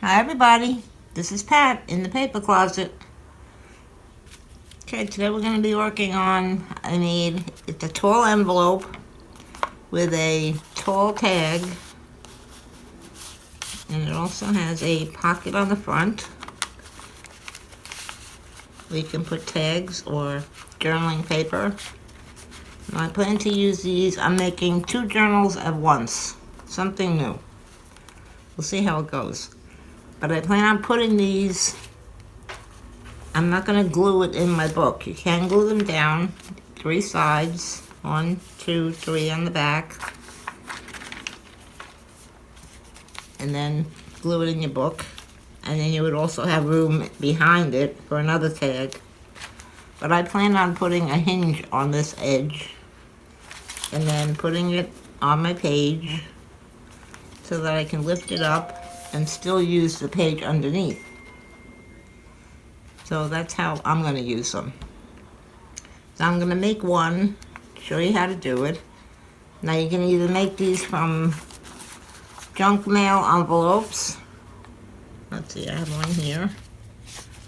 Hi everybody, this is Pat in the paper closet. Okay, today we're going to be working on, it's a tall envelope with a tall tag, and it also has a pocket on the front where you can put tags or journaling paper. And I plan to use these. I'm making 2 journals at once, something new. We'll see how it goes. But I plan on putting these, I'm not going to glue it in my book. You can glue them down, 3 sides, 1, 2, 3 on the back, and then glue it in your book. And then you would also have room behind it for another tag. But I plan on putting a hinge on this edge and then putting it on my page so that I can lift it up and still use the page underneath. So that's how I'm going to use them. So I'm going to make one, show you how to do it. Now you can either make these from junk mail envelopes. Let's see, I have one here.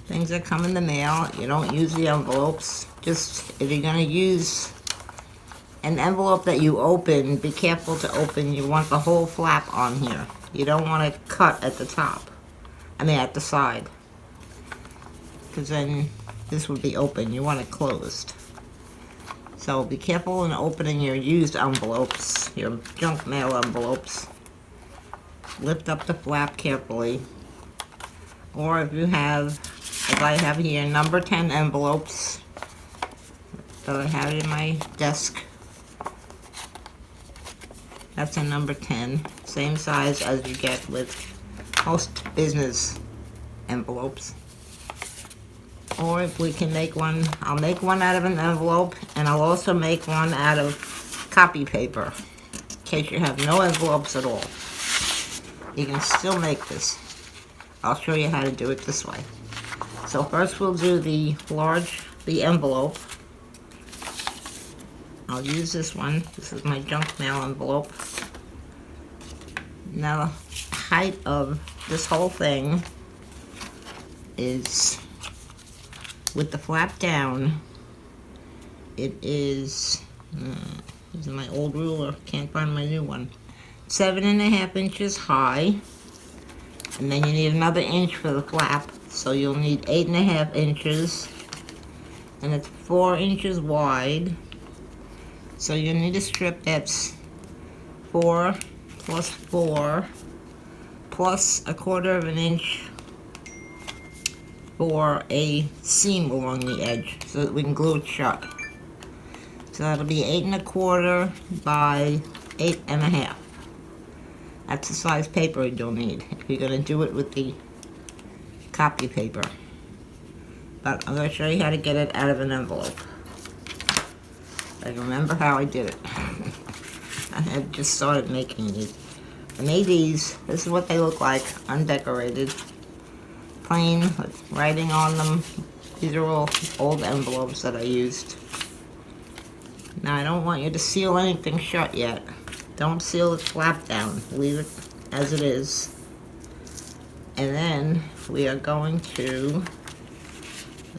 Things that come in the mail. You don't use the envelopes. Just if you're going to use an envelope that you open, be careful to open. You want the whole flap on here. You don't want to cut at the top. At the side. Because then this would be open. You want it closed. So be careful in opening your used envelopes, your junk mail envelopes. Lift up the flap carefully. Or if I have here, number 10 envelopes that I have in my desk. That's a number 10, same size as you get with most business envelopes. Or if we can make one, I'll make one out of an envelope, and I'll also make one out of copy paper, in case you have no envelopes at all. You can still make this. I'll show you how to do it this way. So first we'll do the envelope. I'll use this one. This is my junk mail envelope. Now the height of this whole thing is, with the flap down, it is, using my old ruler, can't find my new one, 7.5 inches high. And then you need another inch for the flap, so you'll need 8.5 inches. And it's 4 inches wide. So you need a strip that's 4 plus 4 plus 1/4 inch for a seam along the edge so that we can glue it shut. So that'll be 8.25 by 8.5. That's the size paper you'll need if you're going to do it with the copy paper. But I'm going to show you how to get it out of an envelope. I remember how I did it. I had just started making these. I made these. This is what they look like, undecorated. Plain, with writing on them. These are all old envelopes that I used. Now I don't want you to seal anything shut yet. Don't seal the flap down. Leave it as it is. And then we are going to,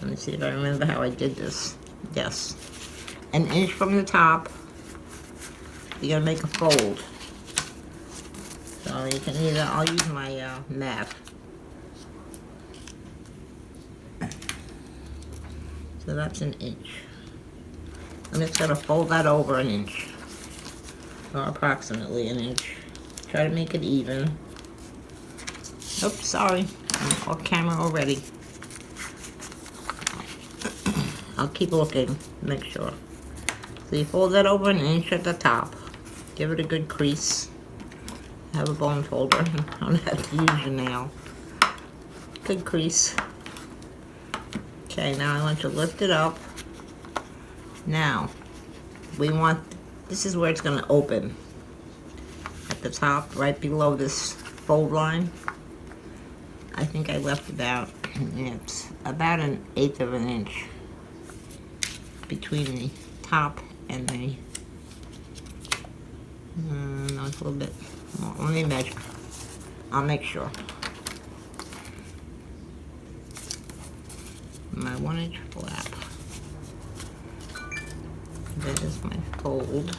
let me see if I remember how I did this. Yes. 1 inch from the top, you're going to make a fold. So you can either, I'll use my mat. So that's 1 inch. I'm just going to fold that over 1 inch. Or approximately 1 inch. Try to make it even. Oops, sorry. I'm off camera already. I'll keep looking, make sure. So you fold that over 1 inch at the top. Give it a good crease. Have a bone folder. I don't have to use your nail. Good crease. Okay, now I want you to lift it up. Now, this is where it's going to open. At the top, right below this fold line. I think I left it's about 1/8 of an inch between the top and the, no, it's a little bit more. Let me measure. I'll make sure. my 1-inch flap. There's my fold.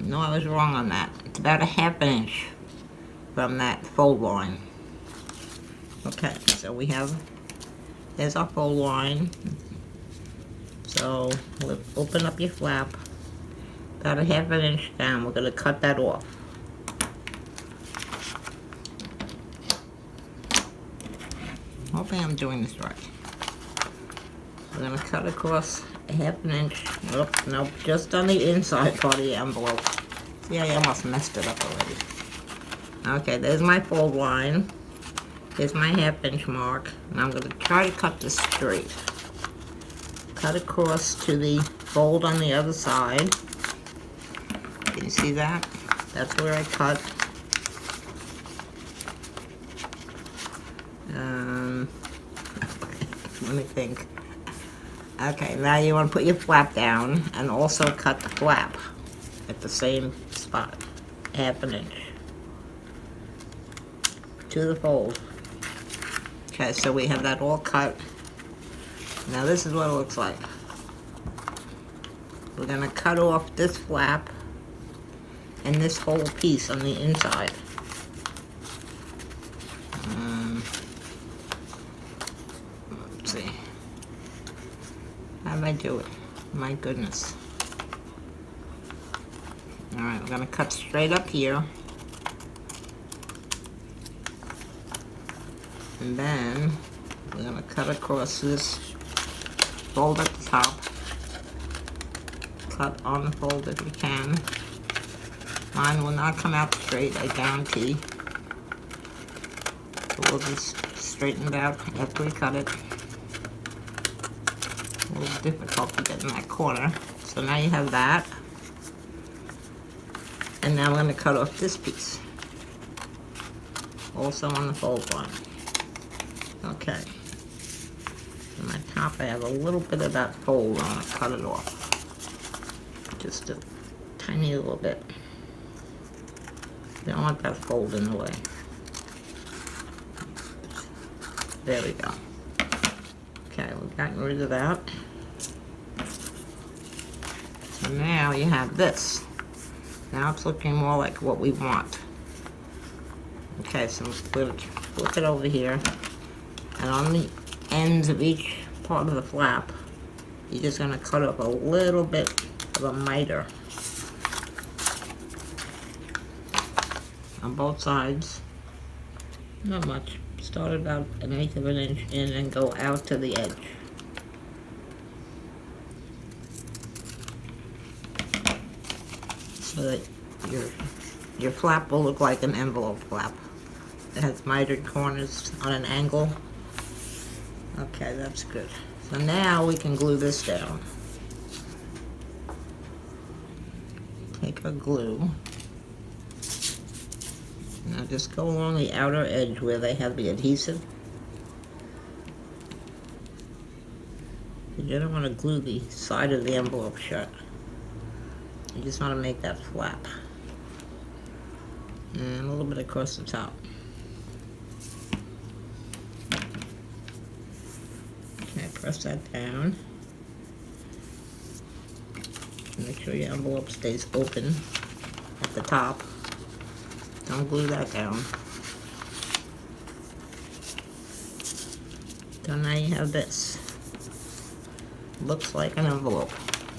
No, I was wrong on that. It's about a 1/2 inch from that fold line. Okay, so we have, there's our fold line. So we'll open up your flap. About a 1/2 inch down, we're going to cut that off. Hopefully I'm doing this right. We're going to cut across a 1/2 inch. Nope, just on the inside part of the envelope. See, I almost messed it up already. Okay, there's my fold line. Here's my 1/2 inch mark. And I'm going to try to cut this straight. Cut across to the fold on the other side. Can you see that? That's where I cut. Let me think. Okay, now you want to put your flap down and also cut the flap at the same spot, 1/2 inch to the fold. Okay, so we have that all cut. Now this is what it looks like. We're going to cut off this flap and this whole piece on the inside. Let's see. How did I do it? My goodness. Alright, we're going to cut straight up here. And then we're going to cut across this fold at the top. Cut on the fold if you can. Mine will not come out straight, I guarantee. So we'll just straighten it out after we cut it. A little difficult to get in that corner. So now you have that. And now I'm going to cut off this piece. Also on the fold line. Okay. On my top I have a little bit of that fold. I'm going to cut it off. Just a tiny little bit. Don't want that fold in the way. There we go. Okay, we've gotten rid of that. So now you have this. Now it's looking more like what we want. Okay, so we'll flip it over here. And on the ends of each part of the flap, you're just going to cut up a little bit of a miter. On both sides. Not much. Start about 1/8 of an inch in and go out to the edge. So that your flap will look like an envelope flap. It has mitered corners on an angle. Okay, that's good. So now we can glue this down. Take our glue. Now just go along the outer edge where they have the adhesive. You don't want to glue the side of the envelope shut. You just want to make that flap. And a little bit across the top. Okay, press that down. Make sure your envelope stays open at the top. Don't glue that down. So now you have this. Looks like an envelope.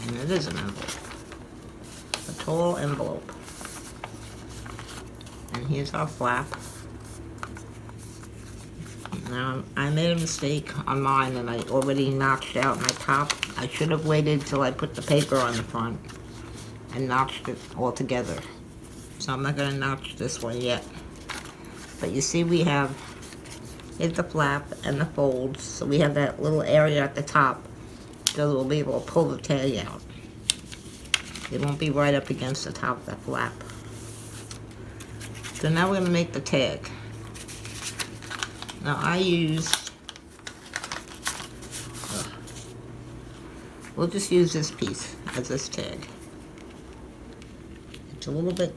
And it is an envelope. A tall envelope. And here's our flap. Now, I made a mistake on mine and I already notched out my top. I should have waited till I put the paper on the front and notched it all together. So I'm not going to notch this one yet. But you see we have, here's the flap and the folds. So we have that little area at the top. So we'll be able to pull the tag out. It won't be right up against the top of that flap. So now we're going to make the tag. Now I used, we'll just use this piece as this tag. It's a little bit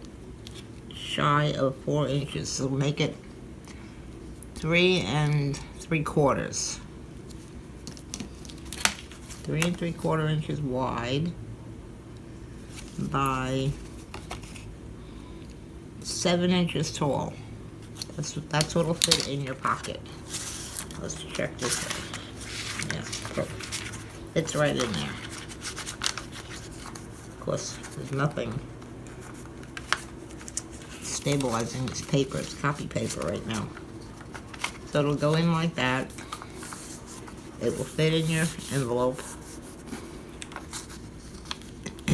shy of 4 inches, so make it 3 3/4 3/4. 3 3/4 inches wide by 7 inches tall. That's what'll fit in your pocket. Let's check this out. Yeah, perfect. It's right in there. Of course, there's nothing stabilizing this paper. It's copy paper right now. So it'll go in like that. It will fit in your envelope.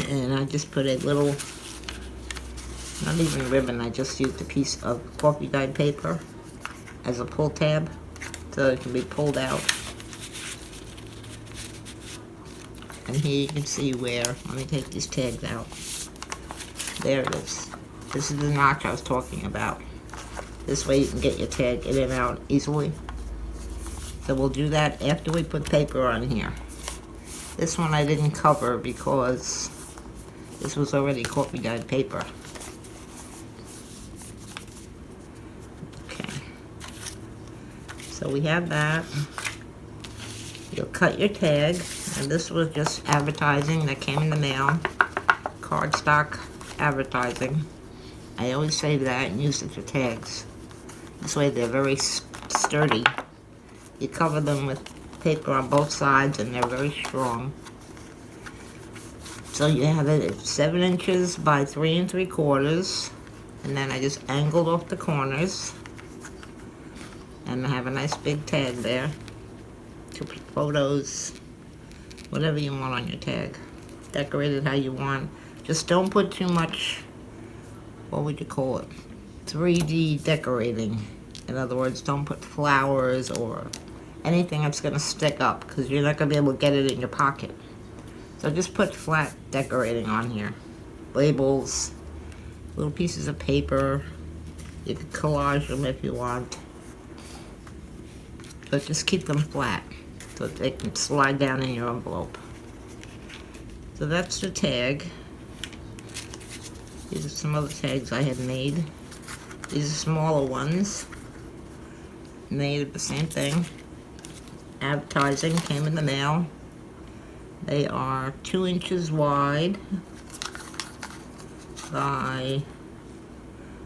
And I just put a little, not even ribbon, I just used a piece of coffee dyed paper as a pull tab so it can be pulled out. And here you can see where, let me take these tags out. There it is. This is the notch I was talking about. This way you can get your tag in and out easily. So we'll do that after we put paper on here. This one I didn't cover because this was already coffee dyed paper. Okay. So we have that. You'll cut your tag, and this was just advertising that came in the mail. Cardstock advertising. I always save that and use it for tags. This way they're very sturdy. You cover them with paper on both sides and they're very strong. So you have it at 7 inches by 3 3/4, and then I just angled off the corners, and I have a nice big tag there to put photos, whatever you want on your tag. Decorate it how you want. Just don't put too much, what would you call it, 3D decorating. In other words, don't put flowers or anything that's going to stick up, because you're not going to be able to get it in your pocket. So just put flat decorating on here. Labels, little pieces of paper. You can collage them if you want. But just keep them flat so they can slide down in your envelope. So that's the tag. These are some other tags I had made. These are smaller ones. Made the same thing. Advertising came in the mail. They are 2 inches wide by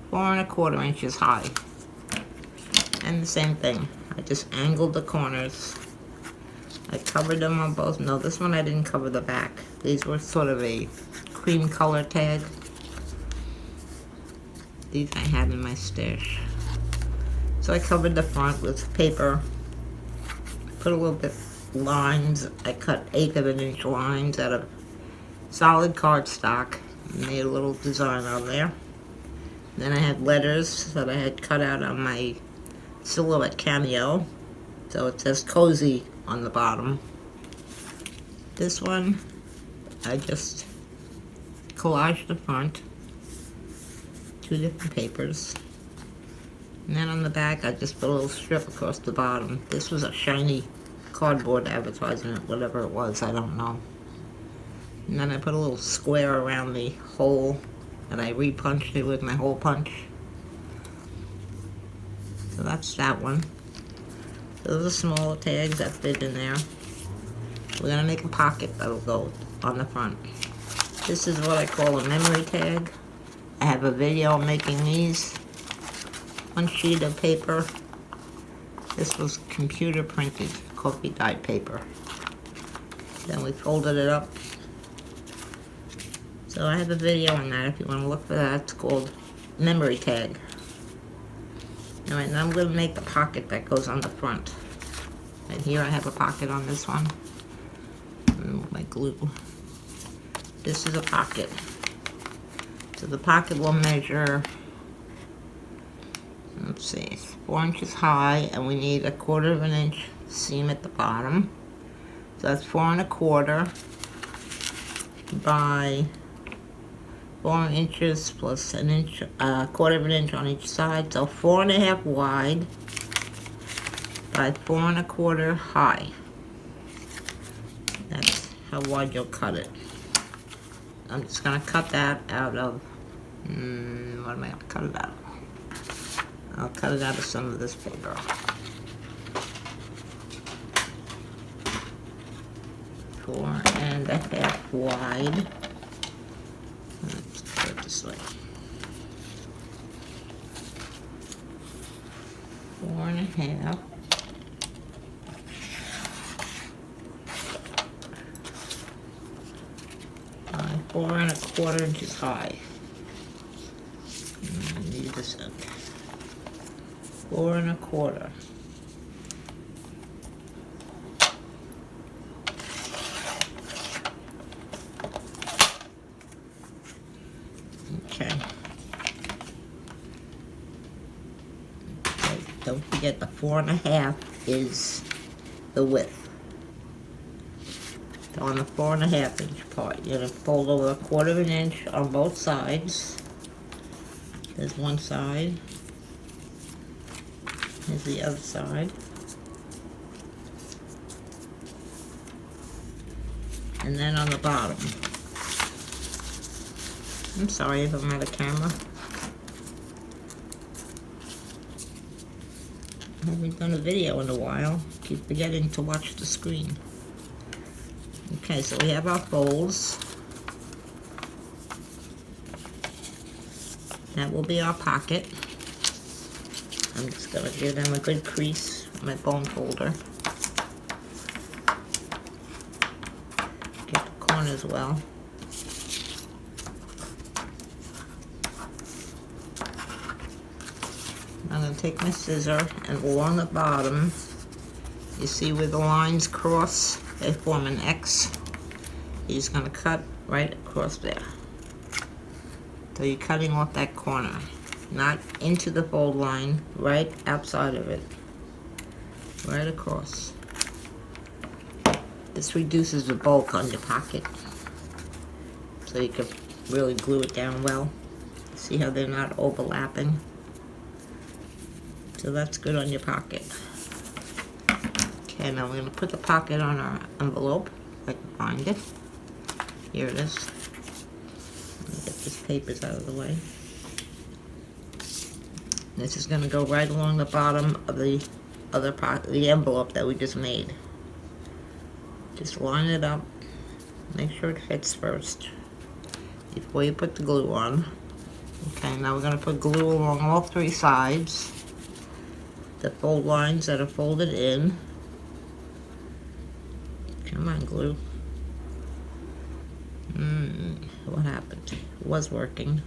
4 1/4 inches high. And the same thing. I just angled the corners. I covered them on both. No, this one I didn't cover the back. These were sort of a cream color tag. These I had in my stash. So I covered the front with paper. Put a little bit lines. I cut 1/8 of an inch lines out of solid cardstock. Made a little design on there. Then I had letters that I had cut out on my Silhouette Cameo. So it says cozy on the bottom. This one, I just collaged the front. 2 different papers. And then on the back, I just put a little strip across the bottom. This was a shiny cardboard advertisement, whatever it was, I don't know. And then I put a little square around the hole, and I repunched it with my hole punch. So that's that one. Those are smaller tags that fit in there. We're gonna make a pocket that'll go on the front. This is what I call a memory tag. I have a video making these. One sheet of paper. This was computer printed, coffee dyed paper. Then we folded it up. So I have a video on that if you want to look for that. It's called Memory Tag. Alright, now I'm going to make the pocket that goes on the front. And here I have a pocket on this one. Remove my glue. This is a pocket. So the pocket will measure, let's see, 4 inches high, and we need 1/4 inch seam at the bottom. So that's 4 1/4 by 4 inches plus an inch, 1/4 inch on each side. So 4 1/2 wide by 4 1/4 high. That's how wide you'll cut it. I'm just gonna cut that out of, what am I gonna cut it out of? I'll cut it out of some of this paper. 4.5 wide. Let's put it this way. 4.5. 4.25 inches high. I need this up. 4.25. Okay. Don't forget the 4.5 is the width. So on the 4.5 inch part, you're gonna fold over 1/4 inch on both sides. There's one side. Here's the other side. And then on the bottom. I'm sorry if I'm out of camera. I haven't done a video in a while. Keep forgetting to watch the screen. Okay, so we have our folds. That will be our pocket. I'm just gonna give them a good crease with my bone folder. Get the corners well. I'm gonna take my scissor and along the bottom, you see where the lines cross, they form an X. You're just gonna cut right across there. So you're cutting off that corner, not into the fold line, right outside of it, right across. This reduces the bulk on your pocket, so you can really glue it down well. See how they're not overlapping? So that's good on your pocket. Okay, now we're gonna put the pocket on our envelope, if I can find it. Here it is. Let me get these papers out of the way. This is gonna go right along the bottom of the other pocket, the envelope that we just made. Just line it up. Make sure it fits first before you put the glue on. Okay, now we're gonna put glue along all 3 sides. The fold lines that are folded in. Come on, glue. What happened? It was working.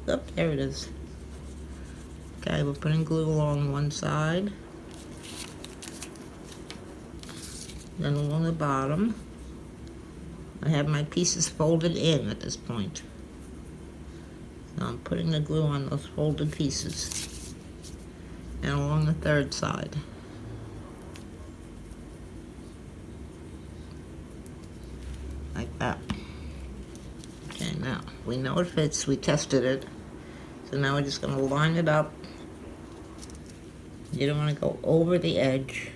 Oh, there it is. Okay, we're putting glue along one side. Then along the bottom. I have my pieces folded in at this point. So I'm putting the glue on those folded pieces. And along the 3rd side. Like that. Okay, now we know it fits, we tested it. So now we're just gonna line it up. You don't wanna go over the edge.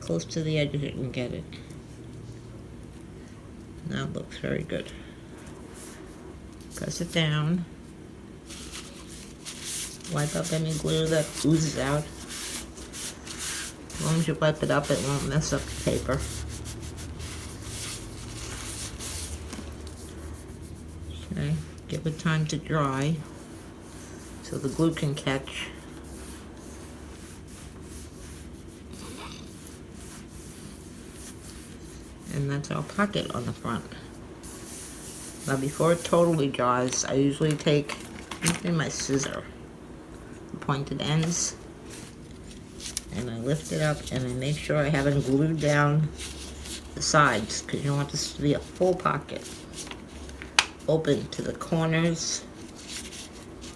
Close to the edge if you can get it. Now it looks very good. Press it down. Wipe up any glue that oozes out. As long as you wipe it up, it won't mess up the paper. Okay, give it time to dry so the glue can catch. And that's our pocket on the front. Now before it totally dries, I usually take my scissor, pointed ends, and I lift it up and I make sure I haven't glued down the sides, because you want this to be a full pocket. Open to the corners,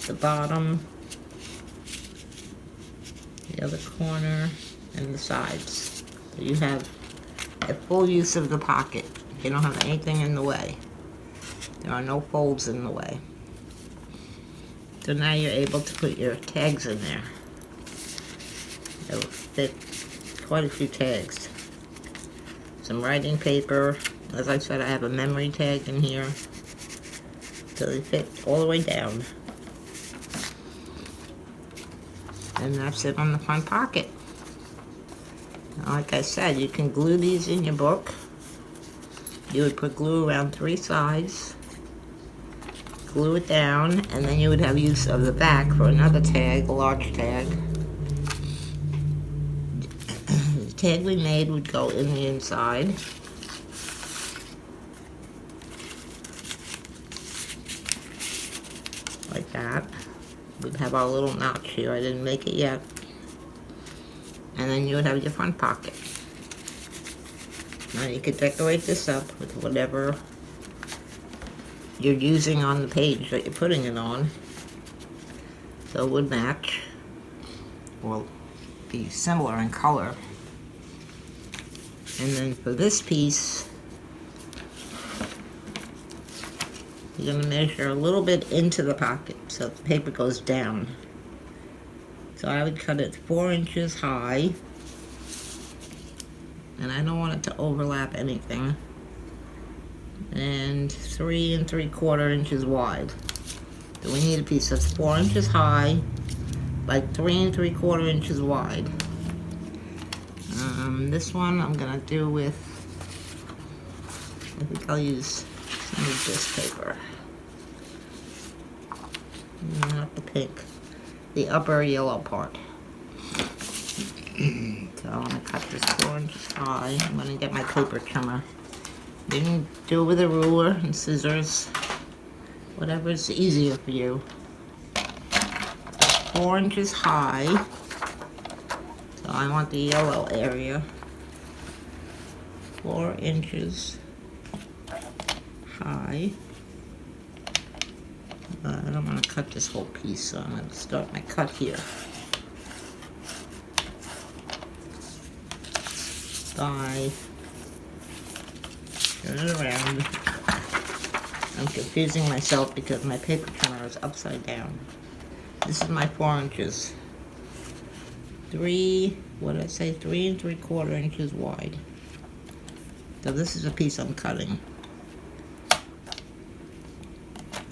the bottom, the other corner, and the sides. So you have a full use of the pocket. You don't have anything in the way. There are no folds in the way. So now you're able to put your tags in there. It'll fit quite a few tags. Some writing paper. As I said, I have a memory tag in here. So they fit all the way down. And that's it on the front pocket. Like I said, you can glue these in your book. You would put glue around 3 sides, glue it down, and then you would have use of the back for another tag, a large tag. The tag we made would go in the inside. Like that. We'd have our little notch here. I didn't make it yet. And then you would have your front pocket. Now you could decorate this up with whatever you're using on the page that you're putting it on. So it would match. Or be similar in color. And then for this piece, you're going to measure a little bit into the pocket so the paper goes down. So I would cut it 4 inches high. And I don't want it to overlap anything. And 3 3/4 inches wide. So we need a piece that's 4 inches high by 3 3/4 inches wide. This one I'm gonna do with, I think I'll use some of this paper. Not the pink, the upper yellow part. So I'm gonna cut this 4 inches high. I'm gonna get my paper trimmer. You can do it with a ruler and scissors, whatever's easier for you. 4 inches high. So I want the yellow area. 4 inches high. I don't want to cut this whole piece, so I'm going to start my cut here. By, turn it around. I'm confusing myself because my paper trimmer is upside down. This is my 4 inches. 3 3/4 inches wide. So this is a piece I'm cutting.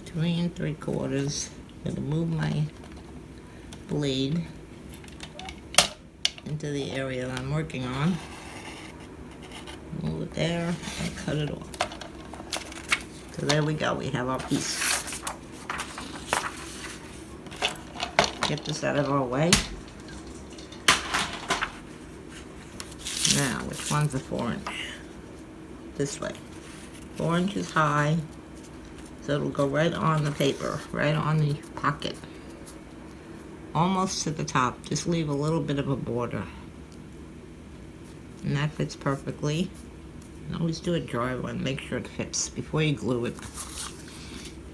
3 3/4. I'm gonna move my blade into the area that I'm working on. Move it there and cut it off. So there we go, we have our piece. Get this out of our way. Now, which one's a 4 inch? This way. 4 inches high. So it'll go right on the paper, right on the pocket. Almost to the top. Just leave a little bit of a border. And that fits perfectly. And always do a dry one, make sure it fits before you glue it.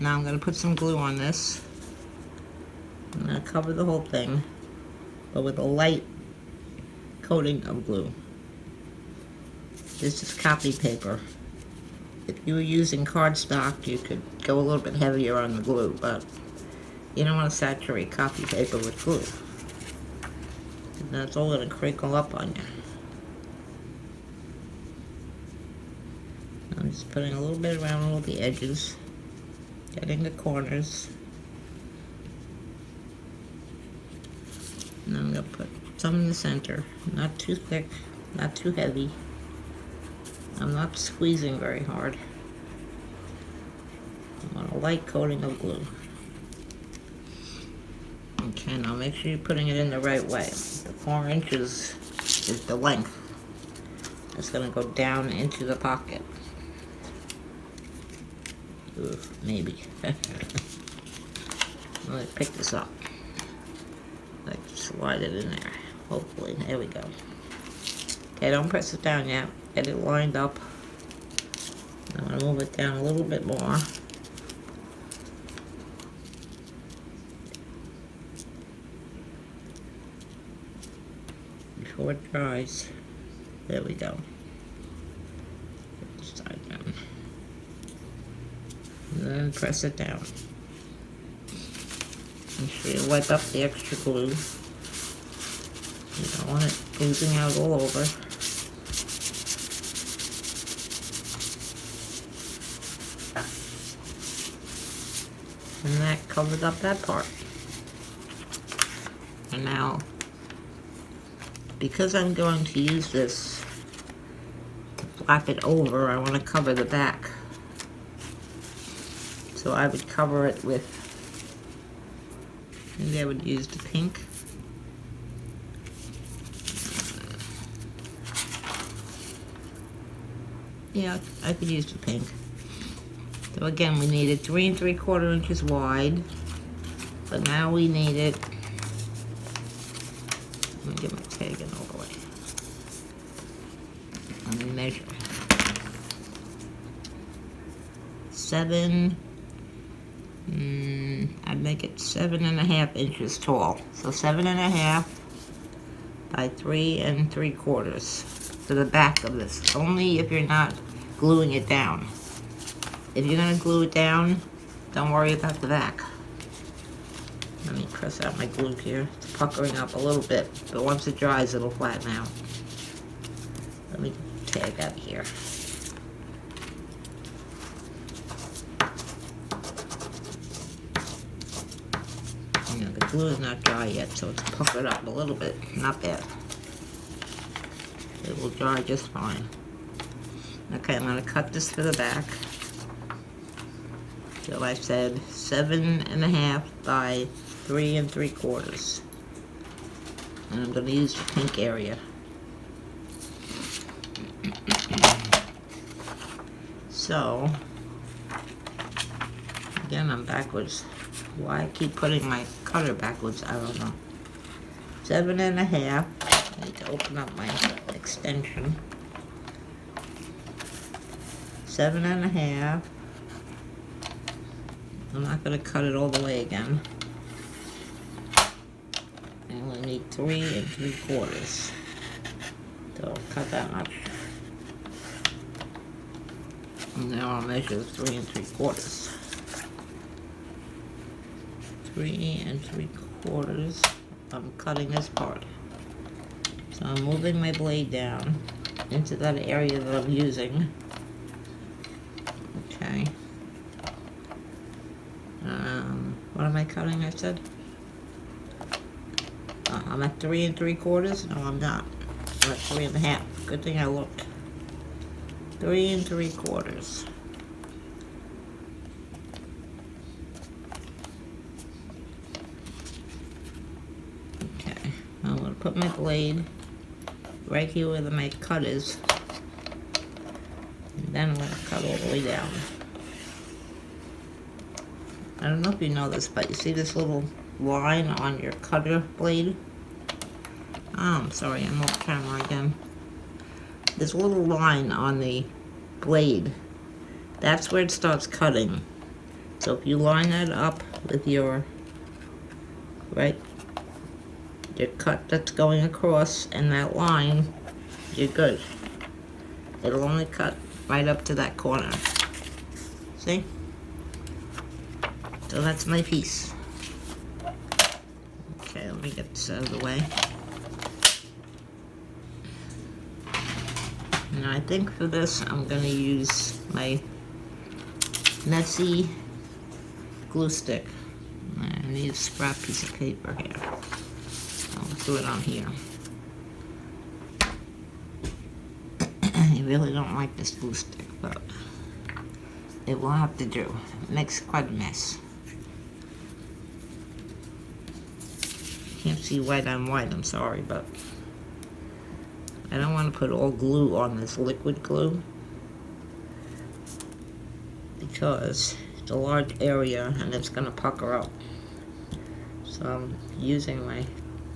Now I'm going to put some glue on this. I'm going to cover the whole thing, but with a light coating of glue. This is copy paper. If you were using cardstock, you could go a little bit heavier on the glue, but you don't want to saturate copy paper with glue. And that's all going to crinkle up on you. I'm just putting a little bit around all the edges, getting the corners. And I'm going to put some in the center, not too thick, not too heavy. I'm not squeezing very hard. I want a light coating of glue. Okay, now make sure you're putting it in the right way. The 4 inches is the length. It's going to go down into the pocket. Ooh, maybe. Let me pick this up. Like, slide it in there. Hopefully, there we go. Okay, don't press it down yet. Get it lined up. I'm going to move it down a little bit more. Before it dries. There we go. Put this side down. And then press it down. Make sure you wipe up the extra glue. You don't want it oozing out all over. And that covers up that part. And now because I'm going to use this to flap it over, I want to cover the back. So I would cover it with, maybe I would use the pink. Yeah, I could use the pink. So again, we need it 3 3/4 inches wide, but now we need it, let me get my tag in all the way. Let me measure. 7, I'd make it 7.5 inches tall. So 7.5 by 3 3/4 for the back of this. Only if you're not gluing it down. If you're gonna glue it down, don't worry about the back. Let me press out my glue here. It's puckering up a little bit, but once it dries, it'll flatten out. Let me get the tag out of here. You know, the glue is not dry yet, so it's puckered up a little bit. Not bad. It will dry just fine. Okay, I'm gonna cut this for the back. So I said 7.5 by 3 3/4. And I'm gonna use the pink area. So, again, I'm backwards. Why I keep putting my cutter backwards, I don't know. 7.5. I need to open up my extension. 7.5. I'm not going to cut it all the way again. And we'll need 3 3/4. So I'll cut that much. And now I'll measure 3 3/4. 3 3/4. I'm cutting this part. So I'm moving my blade down into that area that I'm using. Okay. What am I cutting, I said? I'm at 3 3/4? No, I'm not. I'm at 3.5. Good thing I looked. 3 3/4. Okay, I'm going to put my blade right here where my cut is. And then I'm going to cut all the way down. I don't know if you know this, but you see this little line on your cutter blade? Oh, I'm sorry, I'm off camera again. This little line on the blade, that's where it starts cutting. So if you line that up with your, right, your cut that's going across and that line, you're good. It'll only cut right up to that corner. See? So that's my piece. Okay, let me get this out of the way. Now I think for this I'm going to use my messy glue stick. I need a scrap piece of paper here. I'll do it on here. I really don't like this glue stick, but it will have to do. It makes quite a mess. Can't see white on white, I'm sorry, but I don't want to put all glue on this liquid glue because it's a large area and it's going to pucker up. So I'm using my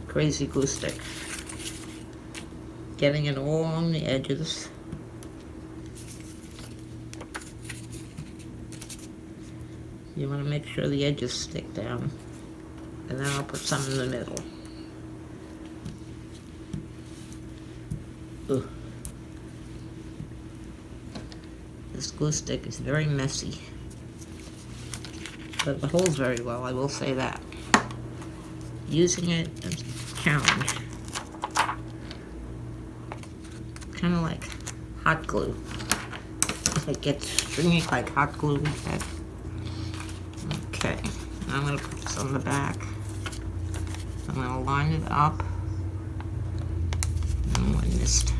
crazy glue stick, getting it all on the edges. You want to make sure the edges stick down, and then I'll put some in the middle. Ooh. This glue stick is very messy, but it holds very well, I will say that. Using it is a challenge. Kind of like hot glue. It gets stringy like hot glue. Okay, now I'm going to put this on the back. I'm going to line it up one missed.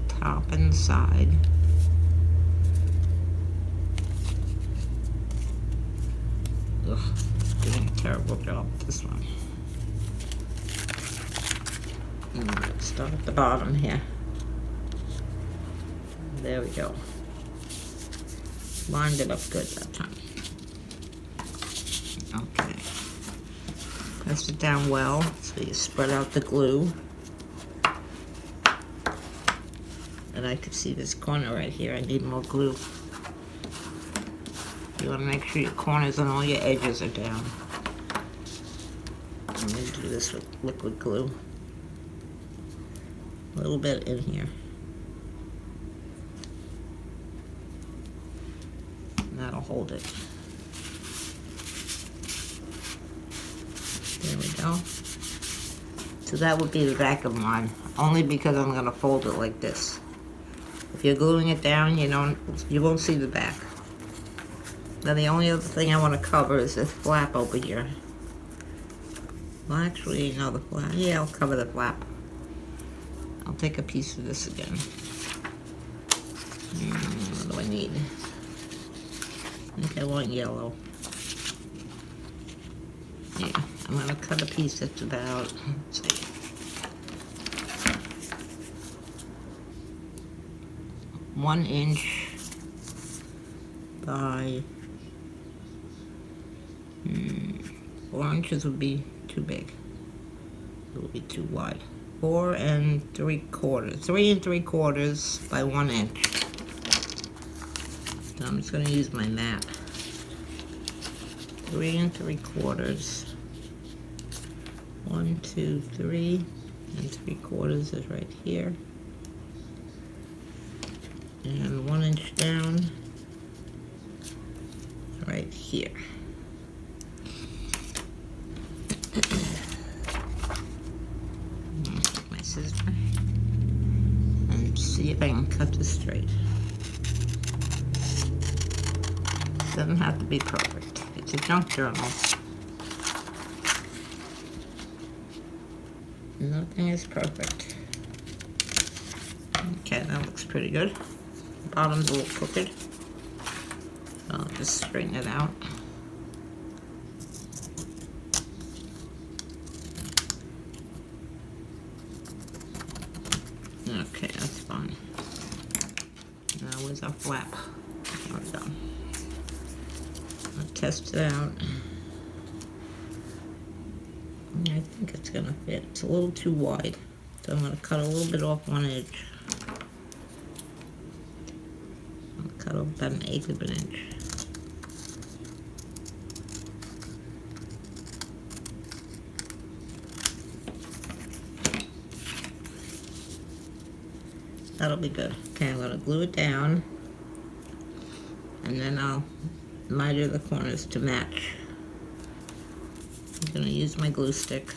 Top and the side. Ugh, doing a terrible job with this one. And let's start at the bottom here. There we go. Lined it up good that time. Okay. Press it down well so you spread out the glue. And I can see this corner right here. I need more glue. You want to make sure your corners and all your edges are down. I'm going to do this with liquid glue. A little bit in here. And that'll hold it. There we go. So that would be the back of mine, only because I'm going to fold it like this. If you're gluing it down, you won't see the back. Now the only other thing I want to cover is this flap over here. Well, actually, no, the flap. Yeah, I'll cover the flap. I'll take a piece of this again. What do I need? I think I want yellow. Yeah, I'm going to cut a piece that's about, let's see, 1 inch by 4 inches would be too big. It would be too wide. 4 3/4. 3 3/4 by 1 inch. So I'm just going to use my map. 3 3/4. 1, 2, 3 3/4 is right here. And 1 inch down right here. Take my scissors and see if I can cut this straight. Doesn't have to be perfect. It's a junk journal. Nothing is perfect. Okay, that looks pretty good. The bottom's a little crooked. I'll just straighten it out. Okay, that's fine. Now where's our flap? There we go. I'll test it out. I think it's gonna fit. It's a little too wide, so I'm gonna cut a little bit off one edge. I'll cut off about 1/8 of an inch. That'll be good. Okay, I'm gonna glue it down, and then I'll miter the corners to match. I'm gonna use my glue stick.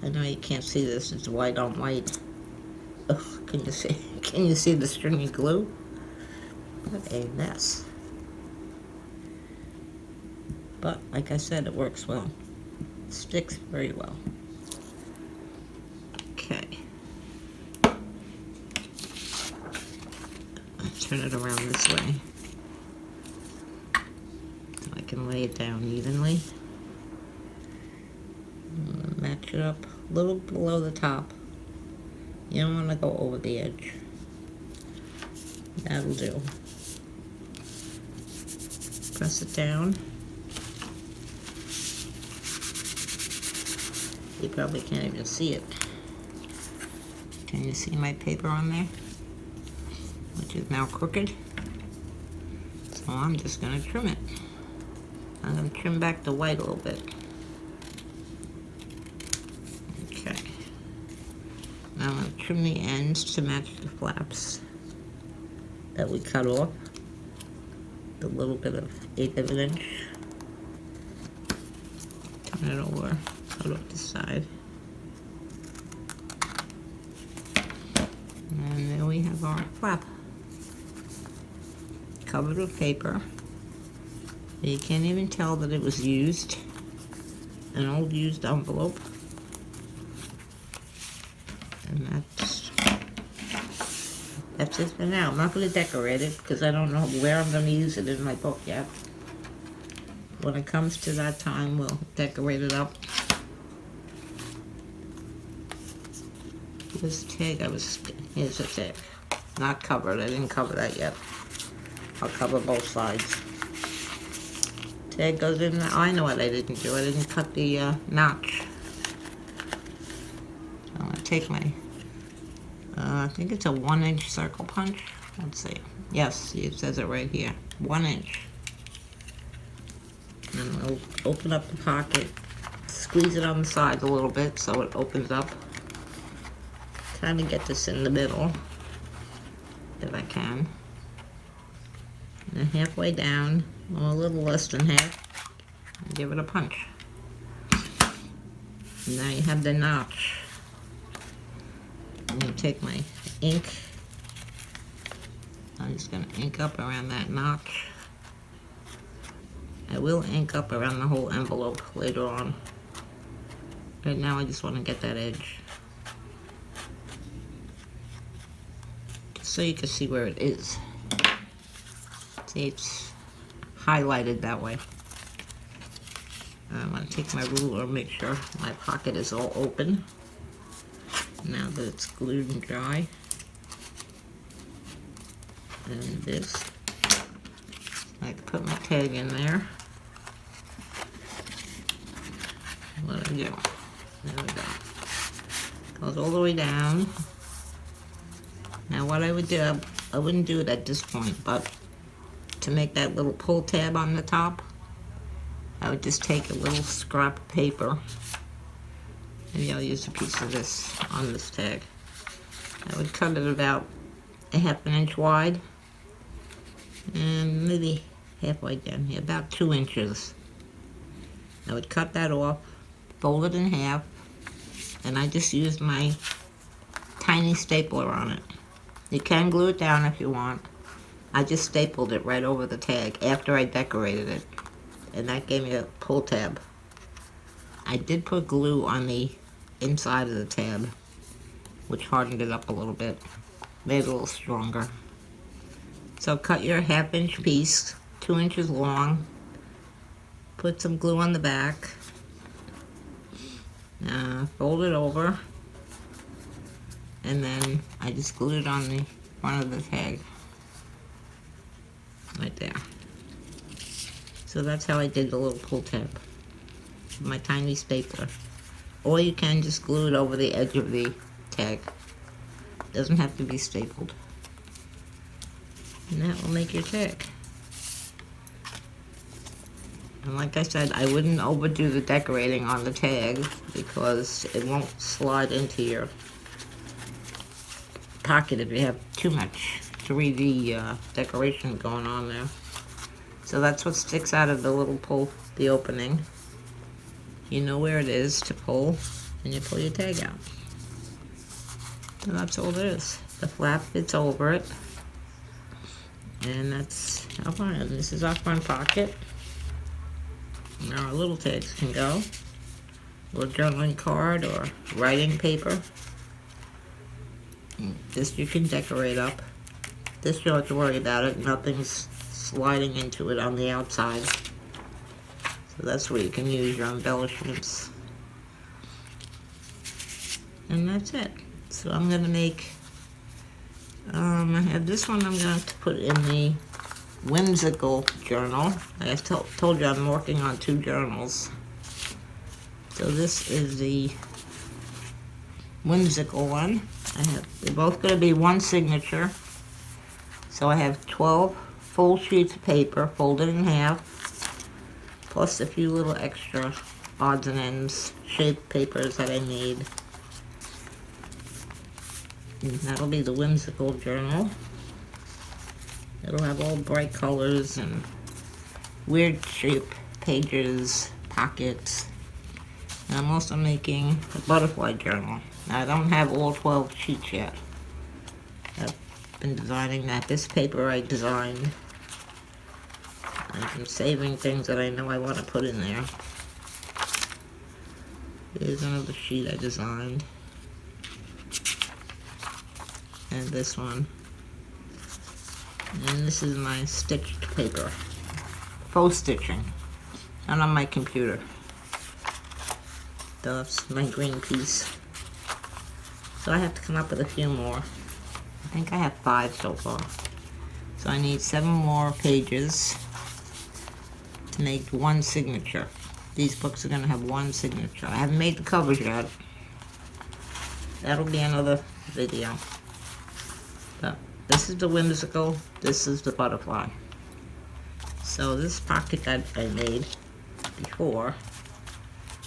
I know you can't see this, it's white on white. Ugh, can you see the stringy glue? What a mess. But like I said, it works well. It sticks very well. Okay. Turn it around this way so I can lay it down evenly. Match it up a little below the top. You don't want to go over the edge. That'll do. Press it down. You probably can't even see it. Can you see my paper on there? Which is now crooked. So I'm just going to trim it. I'm going to trim back the white a little bit. Okay. Now I'm going to trim the ends to match the flaps that we cut off. The little bit of 1/8 of an inch. Turn it over, cut off the side. And there we have our flap. covered with paper. You can't even tell that it was used. An old used envelope. And that's it for now. I'm not going to decorate it because I don't know where I'm going to use it in my book yet. When it comes to that time, we'll decorate it up. This tag here's the tag. Not covered, I didn't cover that yet. I'll cover both sides. Tag goes in there. I know what I didn't do. I didn't cut the notch. I'm going to take my, I think it's a 1-inch circle punch. Let's see. Yes, it says it right here. 1 inch. And I'll open up the pocket, squeeze it on the sides a little bit so it opens up. Kind of get this in the middle, if I can. And halfway down, or a little less than half, give it a punch. And now you have the notch. I'm going to take my ink. I'm just going to ink up around that notch. I will ink up around the whole envelope later on. Right now I just want to get that edge. Just so you can see where it is. See, it's highlighted that way. I'm going to take my ruler and make sure my pocket is all open. Now that it's glued and dry. And this, I can put my tag in there. What do I do? There we go. Goes all the way down. Now what I would do, I wouldn't do it at this point, but to make that little pull tab on the top, I would just take a little scrap of paper. Maybe I'll use a piece of this on this tag. I would cut it about a 1/2 inch wide, and maybe halfway down here, about 2 inches. I would cut that off, fold it in half, and I just used my tiny stapler on it. You can glue it down if you want. I just stapled it right over the tag after I decorated it, and that gave me a pull tab. I did put glue on the inside of the tab, which hardened it up a little bit, made it a little stronger. So cut your 1/2 inch piece, 2 inches long, put some glue on the back, fold it over, and then I just glued it on the front of the tag, right there. So that's how I did the little pull tab, with my tiny stapler. Or you can just glue it over the edge of the tag. Doesn't have to be stapled. And that will make your tag. And like I said, I wouldn't overdo the decorating on the tag because it won't slide into your pocket if you have too much 3D decoration going on there. So that's what sticks out of the little pull, the opening. You know where it is to pull, and you pull your tag out. And that's all it is. The flap fits over it. And that's our front. And this is our front pocket. Now our little tags can go. Or journaling card or writing paper. This you can decorate up. This you don't have to worry about it. Nothing's sliding into it on the outside. So that's where you can use your embellishments. And that's it. So I'm going to make, I have this one I'm going to put in the whimsical journal. I told you I'm working on 2 journals. So this is the whimsical one. They're both going to be 1 signature. So I have 12 full sheets of paper folded in half, plus a few little extra odds and ends shaped papers that I need. And that'll be the whimsical journal. It'll have all bright colors and weird shaped pages, pockets. And I'm also making a butterfly journal. Now I don't have all 12 sheets yet. I've been designing that. This paper I designed I'm saving things that I know I want to put in there. Here's another sheet I designed. And this one. And this is my stitched paper. Faux stitching. Not on my computer. That's my green piece. So I have to come up with a few more. I think I have 5 so far. So I need 7 more pages to make 1 signature. These books are going to have 1 signature. I haven't made the covers yet. That'll be another video. But this is the whimsical, this is the butterfly. So this pocket that I made before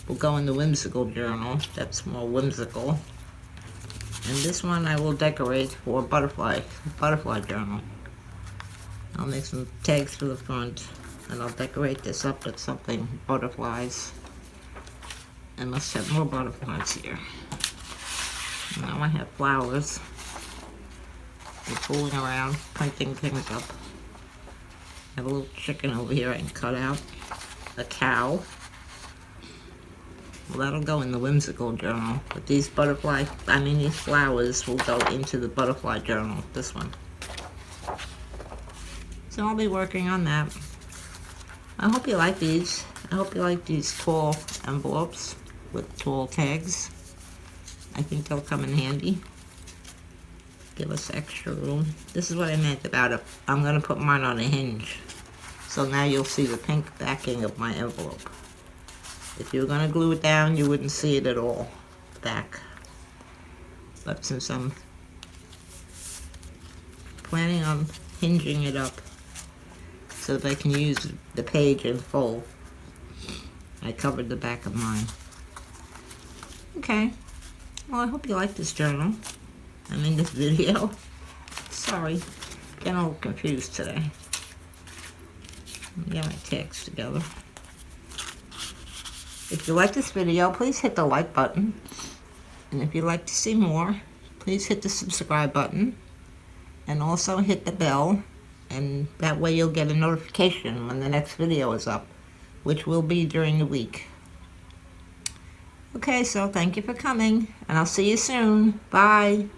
will go in the whimsical journal. That's more whimsical. And this one I will decorate for butterfly journal. I'll make some tags for the front, and I'll decorate this up with something butterflies. I must have more butterflies here. Now I have flowers. They're fooling around, printing things up. I have a little chicken over here I can cut out. A cow. Well, that'll go in the whimsical journal. But these these flowers will go into the butterfly journal, this one. So I'll be working on that. I hope you like these. I hope you like these tall envelopes with tall tags. I think they'll come in handy. Give us extra room. This is what I meant about it. I'm going to put mine on a hinge. So now you'll see the pink backing of my envelope. If you were going to glue it down, you wouldn't see it at all back. But since I'm planning on hinging it up so that I can use the page in full, I covered the back of mine. Okay. Well, I hope you like this journal. This video. Sorry. Getting a little confused today. Let me get my text together. If you like this video, please hit the like button. And if you'd like to see more, please hit the subscribe button. And also hit the bell. And that way you'll get a notification when the next video is up, which will be during the week. Okay, so thank you for coming. And I'll see you soon. Bye.